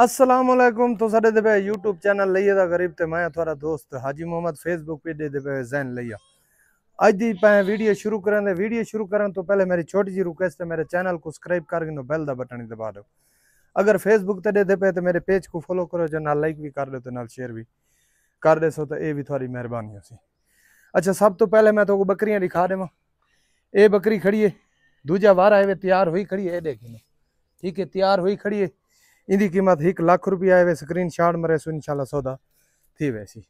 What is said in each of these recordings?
अस्सलाम वालेकुम। तो साडे दे पे यूट्यूब चैनल लइया दा गरीब ते मैं थोड़ा दोस्त हाजी मोहम्मद फेसबुक पे दे पे जैन लइया अज दी पे वीडियो शुरू करन तो पहले मेरी छोटी जी रिक्वेस्ट है, मेरे चैनल को सब्सक्राइब करके नो बेल दा बटन दबा दो। अगर फेसबुक ते दे पे तो मेरे पेज को फॉलो करो, जो नाल लाइक भी कर दो तो नाल शेयर भी कर दे सो, तो ये भी थोड़ी मेहरबानी होसी। अच्छा, सब तो पहले मैं तो बकरियां दिखा देवा। ये बकरी खड़ी है, दूजा वार आए तैयार हुई खड़ी है, देखी ठीक है, तैयार हुई खड़ी है। इनकी कीमत 1 लाख रुपया है। स्क्रीन शॉट मरे सो इंशाल्लाह सौदा थी वैसी।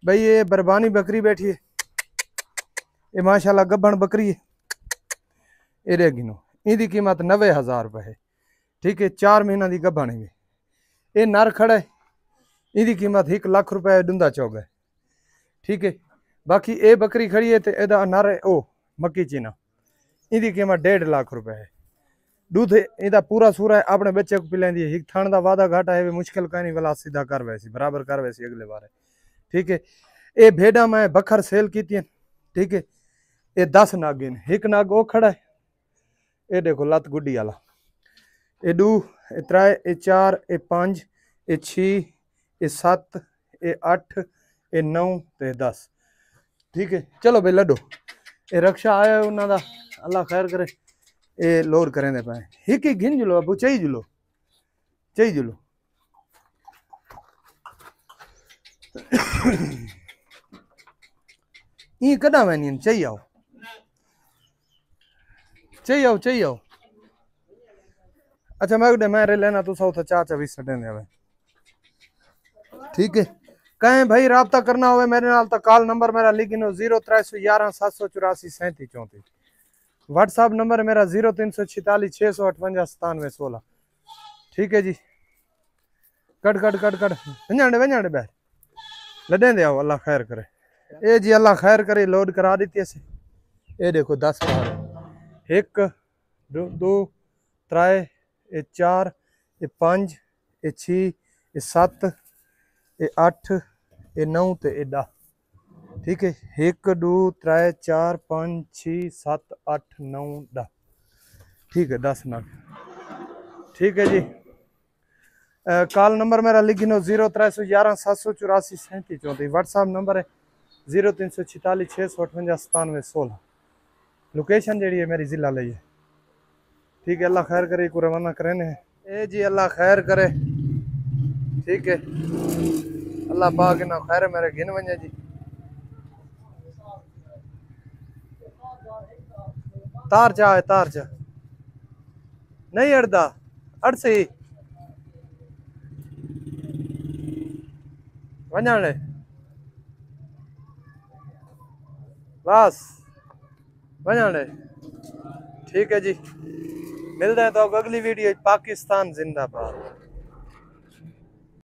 भाई ये बरबानी बकरी बैठी है, ये माशाल्लाह गब्बन बकरी है। ये गिनो, इनकी कीमत 90,000 रुपये है। ठीक है, 4 महीना की गब्बन है। ये नर खड़ा है, इनकी कीमत 1 लाख रुपये डूंदा चौक है। ठीक है, बाकी ये बकरी खड़ी है तो यदा नर है ओ मक्की चीना, इनकी कीमत 1.5 लाख रुपये है। दूध इदा पूरा सूरा है, अपने बच्चे को पिलांदी है। थान का वादा घाटा है, मुश्किल का नहीं, वाला सीधा कर वैसी बराबर कर वैसी अगले बार है। ठीक है, ये भेड़ा मैं बखर सेल की। ठीक है, ये 10 नागिन, 1 नाग वो खड़ा है, ये देखो लत गुड्डी वाला। ये 2, ये 3, ये 4, ये 5, ये 6, ये 7, ये 8, ये 9 ते 10। ठीक है, चलो भाई लड्डो। ये रक्षा आया उन्होंने, अल्लाह खैर करे। ये लोड करें दे पाए हिक ही घिन जुलो अबू चाहिए जुलो ये कदा वैनी चाहिए आओ अच्छा मैं रे लेना तो सौ चा 24 सटें दे। ठीक है, कहें भाई राब्ता करना हो मेरे नाल तो कॉल नंबर मेरा लिखिनो 0311 784 37 34। व्हाट्सअप नंबर मेरा 0346 658 97 16। ठीक है जी, कट वंजाड़े बैठ लड़े दे आओ, अल्लाह खैर करे। ये जी अल्लाह खैर करे, लोड करा देती ऐसे। ये देखो 10 बार, 1 2 3, ये 4, ये 5, ये 6, ये 7, ये 8, ये 9 ते ये 10। ठीक है, 1 2 3 4 5 6 7 8 9 10। ठीक है, 10 नग। ठीक है जी, कॉल नंबर मेरा लिखिनो 0311 784 37 34। व्हाट्सअप नंबर है 0346 658 97 16। लोकेशन जी है मेरी जिला लई है। ठीक है, अल्लाह खैर करे, को रवाना करें है। ए जी अल्लाह खैर करे। ठीक है, अल्लाह पाक ना खैर मेरे गिन वने जी। तार चा नहीं अड़दा अड़ से वने बस वने। ठीक है जी, मिलते हैं तो अगली वीडियो। पाकिस्तान जिंदाबाद।